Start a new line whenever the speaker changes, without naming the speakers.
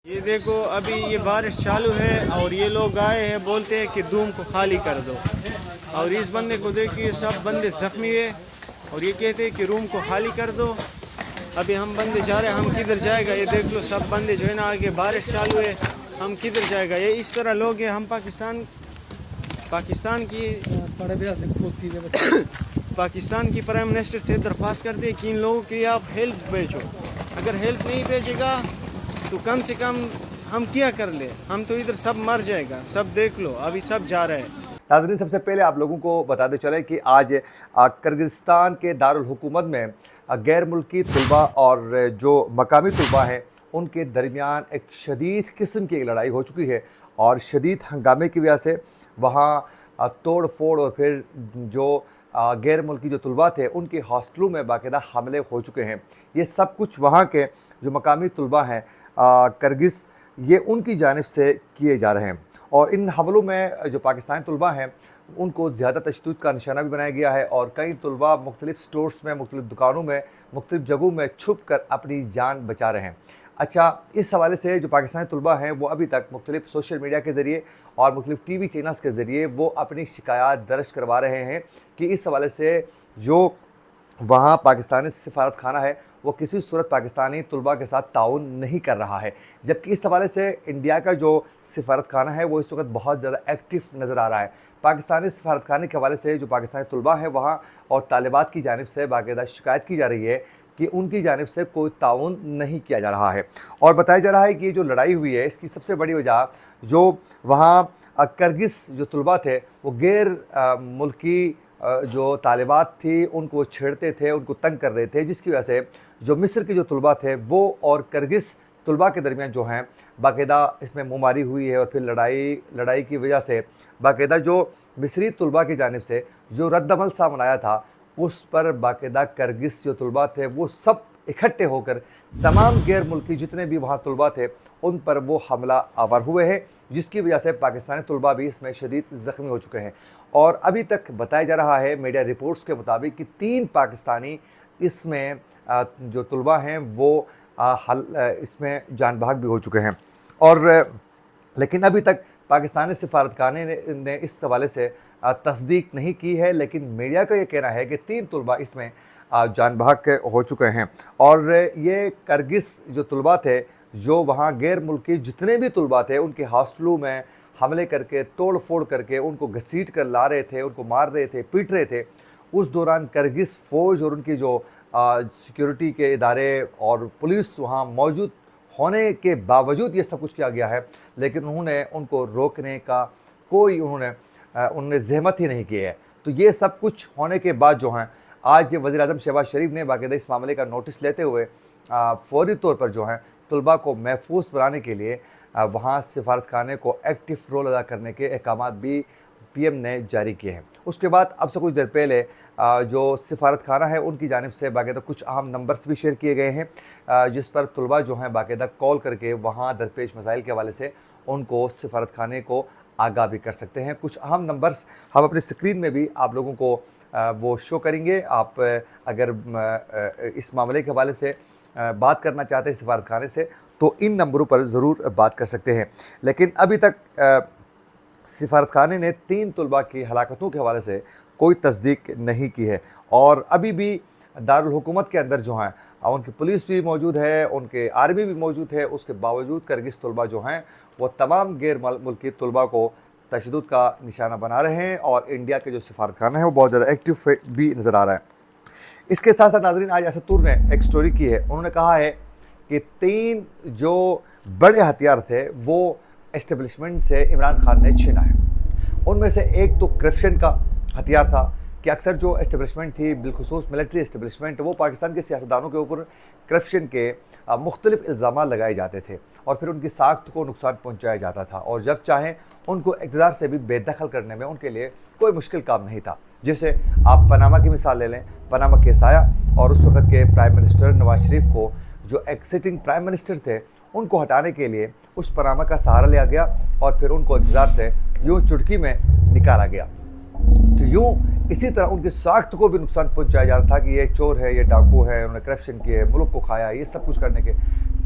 یہ دیکھو ابھی یہ بارش چالو ہے اور یہ لوگ آئے ہیں، بولتے ہیں کہ دوم کو خالی کر دو، اور اس بندے کو دیکھیے سب بندے زخمی ہے اور یہ کہتے ہیں کہ روم کو خالی کر دو۔ ابھی ہم بندے جا رہے ہیں، ہم کدھر جائے گا؟ یہ دیکھ لو سب بندے جو ہے نا آگے، بارش چالو ہے، ہم کدھر جائے گا؟ یہ اس طرح لوگ ہیں۔ ہم پاکستان کی پرائم منسٹر سے درخواست کرتے ہیں کہ ان لوگوں کے لیے آپ ہیلپ بھیجو۔ اگر ہیلپ نہیں بھیجے گا تو کم سے کم ہم کیا کر لیں؟ ہم تو ادھر سب مر جائے گا۔ سب دیکھ لو ابھی سب جا رہے ہیں۔
ناظرین، سب سے پہلے آپ لوگوں کو بتاتے چلیں کہ آج کرغزستان کے دارالحکومت میں غیر ملکی طلباء اور جو مقامی طلباء ہیں ان کے درمیان ایک شدید قسم کی لڑائی ہو چکی ہے، اور شدید ہنگامے کی وجہ سے وہاں توڑ پھوڑ اور پھر جو غیر ملکی جو طلباء تھے ان کے ہاسٹلوں میں باقاعدہ حملے ہو چکے ہیں۔ یہ سب کچھ وہاں کے جو مقامی طلباء ہیں کرغز، یہ ان کی جانب سے کیے جا رہے ہیں، اور ان حملوں میں جو پاکستانی طلباء ہیں ان کو زیادہ تشدد کا نشانہ بھی بنایا گیا ہے، اور کئی طلباء مختلف سٹورز میں، مختلف دکانوں میں، مختلف جگہوں میں چھپ کر اپنی جان بچا رہے ہیں۔ اچھا، اس حوالے سے جو پاکستانی طلباء ہیں وہ ابھی تک مختلف سوشل میڈیا کے ذریعے اور مختلف ٹی وی چینلز کے ذریعے وہ اپنی شکایات درج کروا رہے ہیں کہ اس حوالے سے جو وہاں پاکستانی سفارت خانہ ہے وہ کسی صورت پاکستانی طلباء کے ساتھ تعاون نہیں کر رہا ہے، جبکہ اس حوالے سے انڈیا کا جو سفارت خانہ ہے وہ اس وقت بہت زیادہ ایکٹیو نظر آ رہا ہے۔ پاکستانی سفارت خانے کے حوالے سے جو پاکستانی طلباء ہیں وہاں اور طالبات کی جانب سے باقاعدہ شکایت کی جا رہی ہے کہ ان کی جانب سے کوئی تعاون نہیں کیا جا رہا ہے، اور بتایا جا رہا ہے کہ یہ جو لڑائی ہوئی ہے اس کی سب سے بڑی وجہ جو وہاں کرغز جو طلباء تھے وہ غیر ملکی جو طالبات تھی ان کو چھیڑتے تھے، ان کو تنگ کر رہے تھے، جس کی وجہ سے جو مصر کے جو طلباء تھے وہ اور کرغز طلباء کے درمیان جو ہیں باقاعدہ اس میں مماری ہوئی ہے، اور پھر لڑائی کی وجہ سے باقاعدہ جو مصری طلباء کی جانب سے جو رد عمل سامنے آیا تھا اس پر باقاعدہ کرغز جو طلباء تھے وہ سب اکٹھے ہو کر تمام غیر ملکی جتنے بھی وہاں طلباء تھے ان پر وہ حملہ آور ہوئے ہیں، جس کی وجہ سے پاکستانی طلباء بھی اس میں شدید زخمی ہو چکے ہیں، اور ابھی تک بتایا جا رہا ہے میڈیا رپورٹس کے مطابق کہ 3 پاکستانی اس میں جو طلباء ہیں وہ اس میں جان بحق بھی ہو چکے ہیں، اور لیکن ابھی تک پاکستانی سفارت خانے نے اس حوالے سے تصدیق نہیں کی ہے، لیکن میڈیا کا یہ کہنا ہے کہ 3 طلباء اس میں جان بحق ہو چکے ہیں، اور یہ کرغز جو طلباء تھے جو وہاں غیر ملکی جتنے بھی طلباء تھے ان کے ہاسٹلوں میں حملے کر کے توڑ پھوڑ کر کے ان کو گھسیٹ کر لا رہے تھے، ان کو مار رہے تھے، پیٹ رہے تھے۔ اس دوران کرغز فوج اور ان کی جو سیکیورٹی کے ادارے اور پولیس وہاں موجود ہونے کے باوجود یہ سب کچھ کیا گیا ہے، لیکن انہوں نے ان کو روکنے کا کوئی انہوں نے زحمت ہی نہیں کی ہے۔ تو یہ سب کچھ ہونے کے بعد جو ہیں آج وزیر اعظم شہباز شریف نے باقاعدہ اس معاملے کا نوٹس لیتے ہوئے فوری طور پر جو ہیں طلباء کو محفوظ بنانے کے لیے وہاں سفارت خانے کو ایکٹیو رول ادا کرنے کے احکامات بھی پی ایم نے جاری کیے ہیں۔ اس کے بعد اب سے کچھ دیر پہلے جو سفارت خانہ ہے ان کی جانب سے باقاعدہ کچھ اہم نمبرز بھی شیئر کیے گئے ہیں، جس پر طلباء جو ہیں باقاعدہ کال کر کے وہاں درپیش مسائل کے حوالے سے ان کو سفارت خانے کو آگاہ بھی کر سکتے ہیں۔ کچھ اہم نمبرز ہم اپنی اسکرین میں بھی آپ لوگوں کو وہ شو کریں گے۔ آپ اگر اس معاملے کے حوالے سے بات کرنا چاہتے ہیں سفارت خانے سے تو ان نمبروں پر ضرور بات کر سکتے ہیں، لیکن ابھی تک سفارت خانے نے 3 طلباء کی ہلاکتوں کے حوالے سے کوئی تصدیق نہیں کی ہے، اور ابھی بھی دارالحکومت کے اندر جو ہیں ان کی پولیس بھی موجود ہے، ان کے آرمی بھی موجود ہے، اس کے باوجود کرغز طلباء جو ہیں وہ تمام غیر ملکی طلباء کو تشدد کا نشانہ بنا رہے ہیں، اور انڈیا کے جو سفارت خانہ ہے وہ بہت زیادہ ایکٹیو بھی نظر آ رہا ہے۔ اس کے ساتھ ساتھ ناظرین، آج اسد طور نے ایک سٹوری کی ہے، انہوں نے کہا ہے کہ 3 جو بڑے ہتھیار تھے وہ اسٹیبلشمنٹ سے عمران خان نے چھینا ہے۔ ان میں سے ایک تو کرپشن کا ہتھیار تھا کہ اکثر جو اسٹیبلشمنٹ تھی بالخصوص ملٹری اسٹیبلشمنٹ وہ پاکستان کے سیاستدانوں کے اوپر کرپشن کے مختلف الزامات لگائے جاتے تھے، اور پھر ان کی ساکھ کو نقصان پہنچایا جاتا تھا، اور جب چاہیں ان کو اقتدار سے بھی بے دخل کرنے میں ان کے لیے کوئی مشکل کام نہیں تھا۔ جیسے آپ پاناما کی مثال لے لیں، پاناما کیس آیا اور اس وقت کے پرائم منسٹر نواز شریف کو جو ایک سٹنگ پرائم منسٹر تھے ان کو ہٹانے کے لیے اس پاناما کا سہارا لیا گیا، اور پھر ان کو اقتدار سے یوں چٹکی میں نکالا گیا۔ تو یوں اسی طرح ان کی ساکھ کو بھی نقصان پہنچایا جاتا تھا کہ یہ چور ہے، یہ ڈاکو ہے، انہوں نے کرپشن کی ہے، ملک کو کھایا، یہ سب کچھ کرنے کے